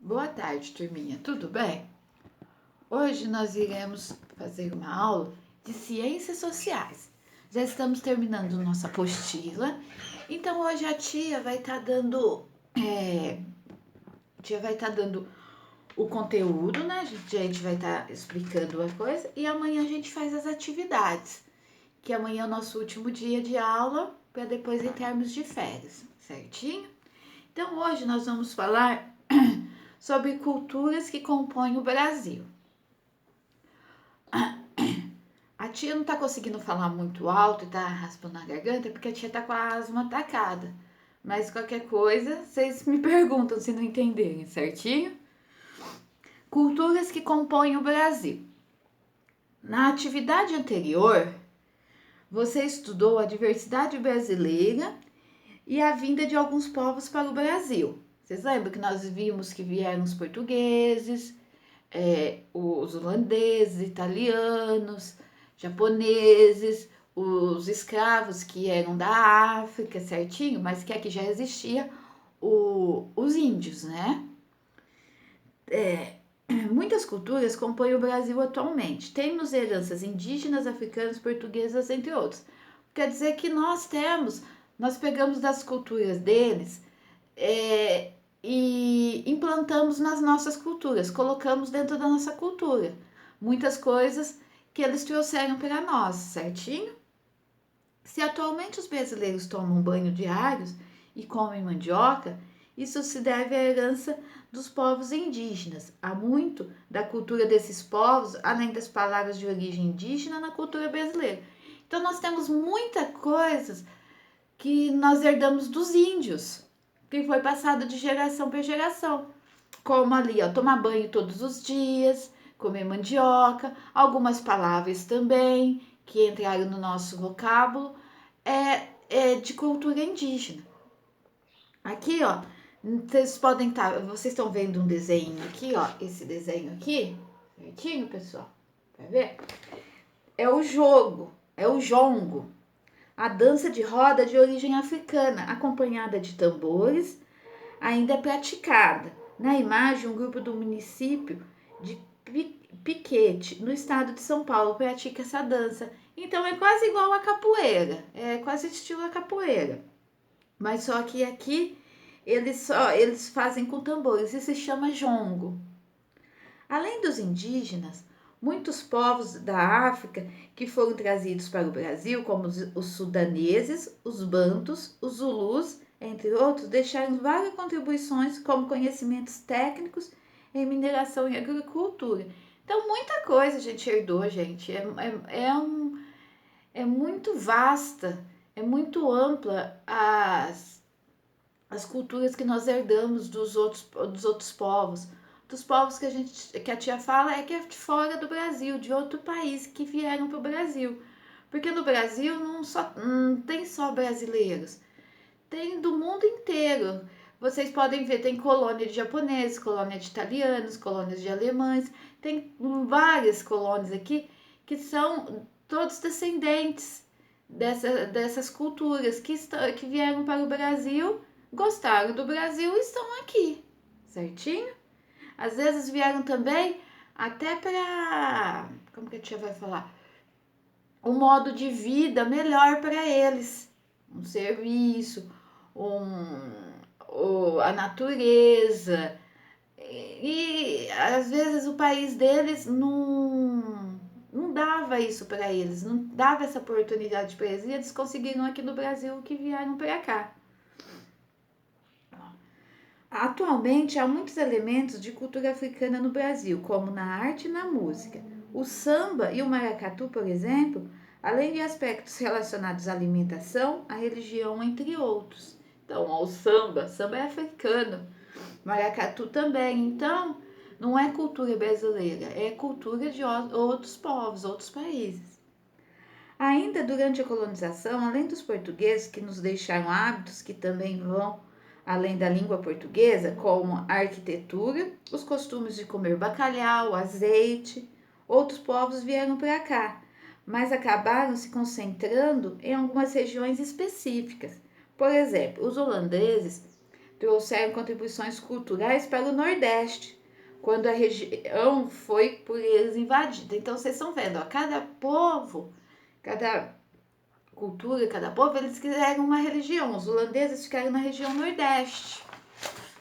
Boa tarde, turminha. Tudo bem? Hoje nós iremos fazer uma aula de ciências sociais. Já estamos terminando nossa apostila, então hoje a tia vai estar dando o conteúdo, né? A gente vai estar explicando a coisa e amanhã a gente faz as atividades, que amanhã é o nosso último dia de aula para depois entrarmos de férias, certinho? Então hoje nós vamos falar sobre culturas que compõem o Brasil. A tia não tá conseguindo falar muito alto e tá raspando a garganta porque a tia tá com a asma atacada. Mas qualquer coisa, vocês me perguntam se não entenderem, certinho? Culturas que compõem o Brasil. Na atividade anterior, você estudou a diversidade brasileira e a vinda de alguns povos para o Brasil. Vocês lembram que nós vimos que vieram os portugueses, os holandeses, italianos, japoneses, os escravos que eram da África, certinho, mas que aqui já existia os índios, né? Muitas culturas compõem o Brasil atualmente. Temos heranças indígenas, africanas, portuguesas, entre outros. Quer dizer que nós pegamos das culturas deles e implantamos nas nossas culturas, colocamos dentro da nossa cultura muitas coisas que eles trouxeram para nós, certinho? Se atualmente os brasileiros tomam banho diários e comem mandioca, isso se deve à herança dos povos indígenas. Há muito da cultura desses povos, além das palavras de origem indígena, na cultura brasileira. Então nós temos muita coisa que nós herdamos dos índios, que foi passado de geração para geração. Como ali, ó, tomar banho todos os dias, comer mandioca, algumas palavras também que entraram no nosso vocábulo é de cultura indígena. Aqui, ó, vocês estão vendo um desenho aqui, ó, esse desenho aqui, certinho, pessoal? Vai ver? É o jongo, a dança de roda de origem africana, acompanhada de tambores, ainda é praticada. Na imagem, um grupo do município de Piquete, no estado de São Paulo, pratica essa dança. Então é quase igual a capoeira, é quase estilo a capoeira. Mas só que aqui eles fazem com tambores e se chama jongo. Além dos indígenas, muitos povos da África que foram trazidos para o Brasil, como os sudaneses, os bantus, os zulus, entre outros, deixaram várias contribuições como conhecimentos técnicos em mineração e agricultura. Então, muita coisa a gente herdou, gente. É muito vasta, é muito ampla as culturas que nós herdamos dos outros povos. Dos povos que a tia fala é que é de fora do Brasil, de outro país que vieram para o Brasil. Porque no Brasil não tem só brasileiros, tem do mundo inteiro. Vocês podem ver, tem colônia de japoneses, colônia de italianos, colônias de alemães, tem várias colônias aqui que são todos descendentes dessas culturas que vieram para o Brasil, gostaram do Brasil e estão aqui, certinho? Às vezes vieram também até para, como que a tia vai falar? Um modo de vida melhor para eles, um serviço, a natureza. E às vezes o país deles não dava isso para eles, não dava essa oportunidade para eles. E eles conseguiram aqui no Brasil que vieram para cá. Atualmente há muitos elementos de cultura africana no Brasil, como na arte e na música. O samba e o maracatu, por exemplo, além de aspectos relacionados à alimentação, à religião, entre outros. Então, ó, samba é africano, maracatu também. Então, não é cultura brasileira, é cultura de outros povos, outros países. Ainda durante a colonização, além dos portugueses que nos deixaram hábitos que também vão além da língua portuguesa, como a arquitetura, os costumes de comer bacalhau, azeite, outros povos vieram para cá, mas acabaram se concentrando em algumas regiões específicas. Por exemplo, os holandeses trouxeram contribuições culturais para o Nordeste, quando a região foi por eles invadida. Então, vocês estão vendo, ó, cada povo, cada cultura, cada povo, eles quiseram uma religião. Os holandeses ficaram na região Nordeste.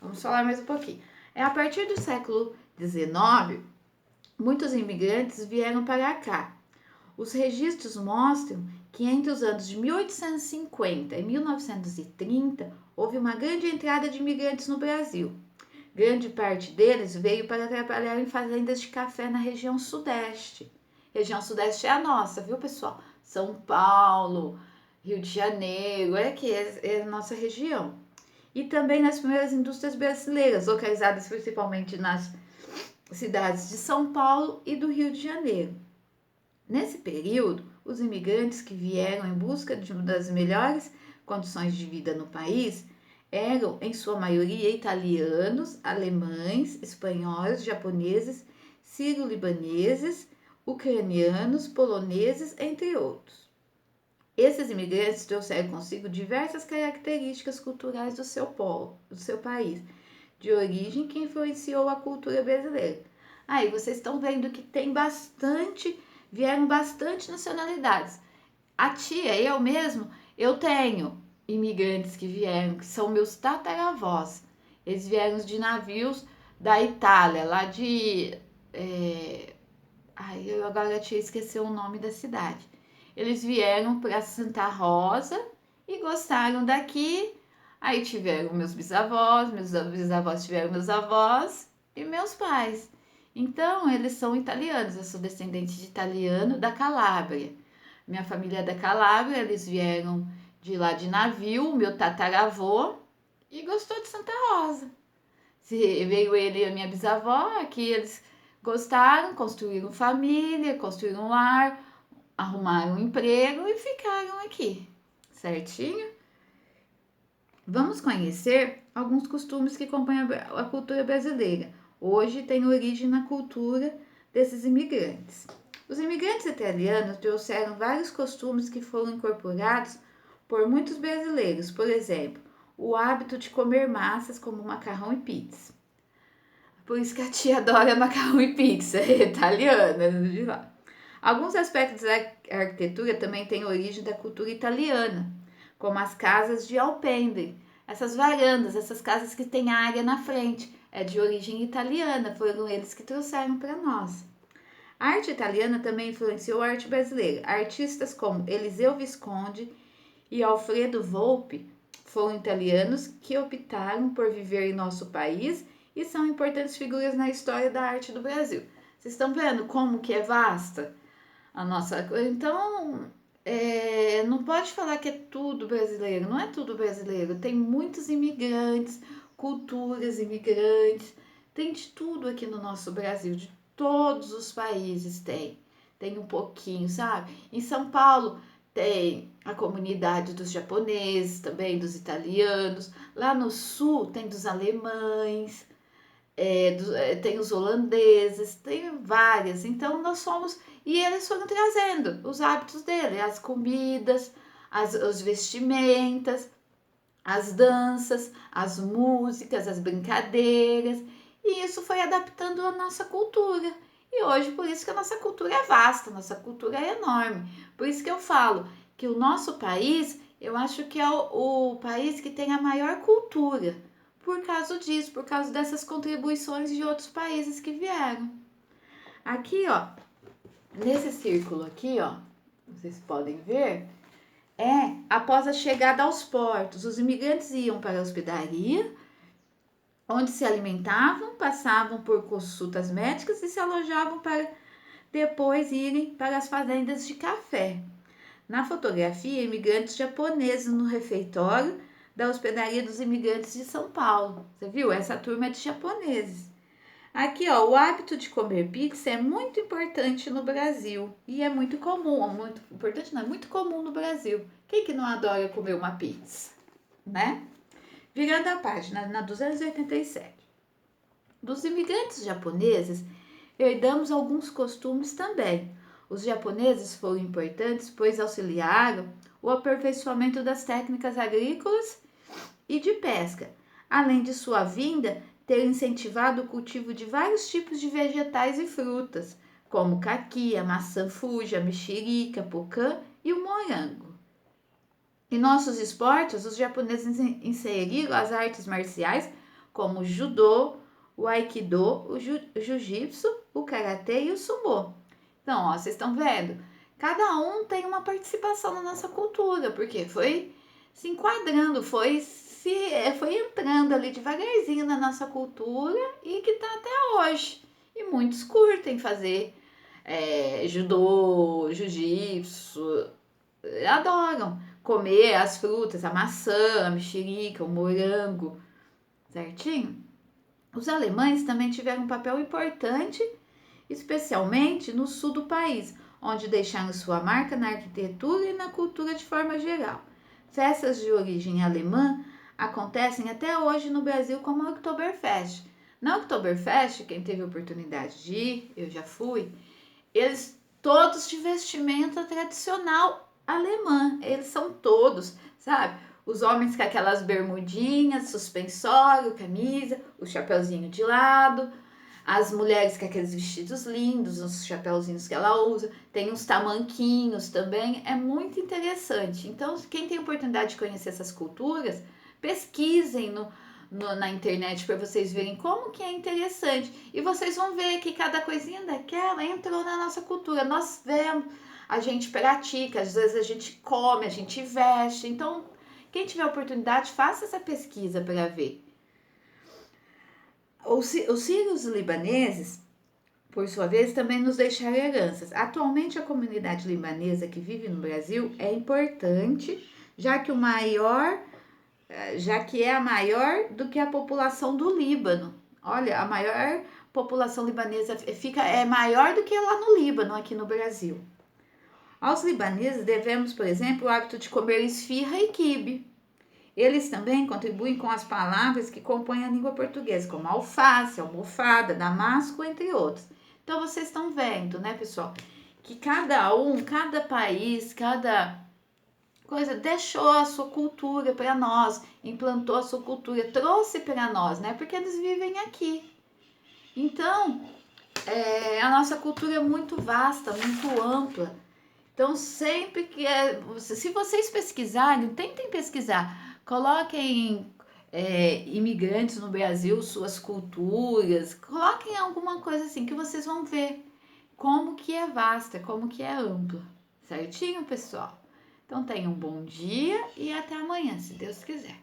Vamos falar mais um pouquinho. A partir do século XIX, muitos imigrantes vieram para cá. Os registros mostram que entre os anos de 1850 e 1930, houve uma grande entrada de imigrantes no Brasil. Grande parte deles veio para trabalhar em fazendas de café na região Sudeste. Região Sudeste é a nossa, viu, pessoal? São Paulo, Rio de Janeiro, olha aqui, é a nossa região. E também nas primeiras indústrias brasileiras, localizadas principalmente nas cidades de São Paulo e do Rio de Janeiro. Nesse período, os imigrantes que vieram em busca das melhores condições de vida no país eram, em sua maioria, italianos, alemães, espanhóis, japoneses, sírio-libaneses, ucranianos, poloneses, entre outros. Esses imigrantes trouxeram consigo diversas características culturais do seu país, de origem que influenciou a cultura brasileira. Aí vocês estão vendo que vieram bastante nacionalidades. A tia, eu mesmo, eu tenho imigrantes que vieram, que são meus tataravós. Eles vieram de navios da Itália, lá de... eu agora tinha esquecido o nome da cidade. Eles vieram para Santa Rosa e gostaram daqui. Aí tiveram meus bisavós tiveram meus avós e meus pais. Então, eles são italianos. Eu sou descendente de italiano da Calábria. Minha família é da Calábria, eles vieram de lá de navio, meu tataravô, e gostou de Santa Rosa. Veio ele e a minha bisavó, aqui eles gostaram, construíram família, construíram um lar, arrumaram um emprego e ficaram aqui, certinho? Vamos conhecer alguns costumes que compõem a cultura brasileira. Hoje tem origem na cultura desses imigrantes. Os imigrantes italianos trouxeram vários costumes que foram incorporados por muitos brasileiros. Por exemplo, o hábito de comer massas como macarrão e pizza. Por isso que a tia adora macarrão e pizza, é italiana, de lá. Alguns aspectos da arquitetura também têm origem da cultura italiana, como as casas de alpendre. Essas varandas, essas casas que têm área na frente, é de origem italiana, foram eles que trouxeram para nós. A arte italiana também influenciou a arte brasileira. Artistas como Eliseu Visconti e Alfredo Volpi foram italianos que optaram por viver em nosso país e são importantes figuras na história da arte do Brasil. Vocês estão vendo como que é vasta a nossa coisa? Então, não pode falar que é tudo brasileiro, não é tudo brasileiro. Tem muitos imigrantes, culturas imigrantes, tem de tudo aqui no nosso Brasil, de todos os países tem um pouquinho, sabe? Em São Paulo tem a comunidade dos japoneses, também dos italianos, lá no sul tem dos alemães, tem os holandeses, tem várias, então nós somos, e eles foram trazendo os hábitos dele, as comidas, os vestimentas, as danças, as músicas, as brincadeiras, e isso foi adaptando a nossa cultura. E hoje, por isso que a nossa cultura é vasta, a nossa cultura é enorme. Por isso que eu falo que o nosso país, eu acho que é o país que tem a maior cultura, por causa disso, por causa dessas contribuições de outros países que vieram. Aqui, ó, nesse círculo aqui, ó, vocês podem ver, após a chegada aos portos, os imigrantes iam para a hospedaria, onde se alimentavam, passavam por consultas médicas e se alojavam para depois irem para as fazendas de café. Na fotografia, imigrantes japoneses no refeitório da hospedaria dos imigrantes de São Paulo. Você viu? Essa turma é de japoneses. Aqui, ó, o hábito de comer pizza é muito importante no Brasil e é muito comum, muito importante não, é muito comum no Brasil. Quem que não adora comer uma pizza, né? Virando a página, na 287. Dos imigrantes japoneses, herdamos alguns costumes também. Os japoneses foram importantes, pois auxiliaram o aperfeiçoamento das técnicas agrícolas e de pesca. além de sua vinda ter incentivado o cultivo de vários tipos de vegetais e frutas, como caqui, a maçã fuji, a mexerica, pocã e o morango. Em nossos esportes, os japoneses inseriram as artes marciais como o judô, o aikido, o jiu-jitsu, o karatê e o sumô. Então, ó, vocês estão vendo? Cada um tem uma participação na nossa cultura, porque foi se enquadrando, foi entrando ali devagarzinho na nossa cultura e que tá até hoje. E muitos curtem fazer judô, jiu-jitsu, adoram comer as frutas, a maçã, a mexerica, o morango, certinho? Os alemães também tiveram um papel importante, especialmente no sul do país, onde deixaram sua marca na arquitetura e na cultura de forma geral. Festas de origem alemã acontecem até hoje no Brasil como a Oktoberfest. Na Oktoberfest, quem teve a oportunidade de ir, eu já fui, eles todos de vestimenta tradicional alemã, eles são todos, sabe? Os homens com aquelas bermudinhas, suspensório, camisa, o chapeuzinho de lado, as mulheres com aqueles vestidos lindos, os chapeuzinhos que ela usa, tem uns tamanquinhos também, é muito interessante. Então, quem tem oportunidade de conhecer essas culturas, pesquisem na internet para vocês verem como que é interessante. E vocês vão ver que cada coisinha daquela entrou na nossa cultura. Nós vemos, a gente pratica, às vezes a gente come, a gente veste. Então, quem tiver oportunidade, faça essa pesquisa para ver. Os sírios libaneses, por sua vez, também nos deixaram heranças. Atualmente, a comunidade libanesa que vive no Brasil é importante, já que é a maior do que a população do Líbano. Olha, a maior população libanesa é maior do que lá no Líbano, aqui no Brasil. Aos libaneses devemos, por exemplo, o hábito de comer esfirra e quibe. Eles também contribuem com as palavras que compõem a língua portuguesa, como alface, almofada, damasco, entre outros. Então, vocês estão vendo, né, pessoal, que cada país, cada coisa deixou a sua cultura para nós, implantou a sua cultura, trouxe para nós, né, porque eles vivem aqui. Então, a nossa cultura é muito vasta, muito ampla. Então, sempre se vocês pesquisarem, tentem pesquisar, coloquem imigrantes no Brasil, suas culturas, coloquem alguma coisa assim que vocês vão ver como que é vasta, como que é ampla, certinho, pessoal? Então, tenham um bom dia e até amanhã, se Deus quiser.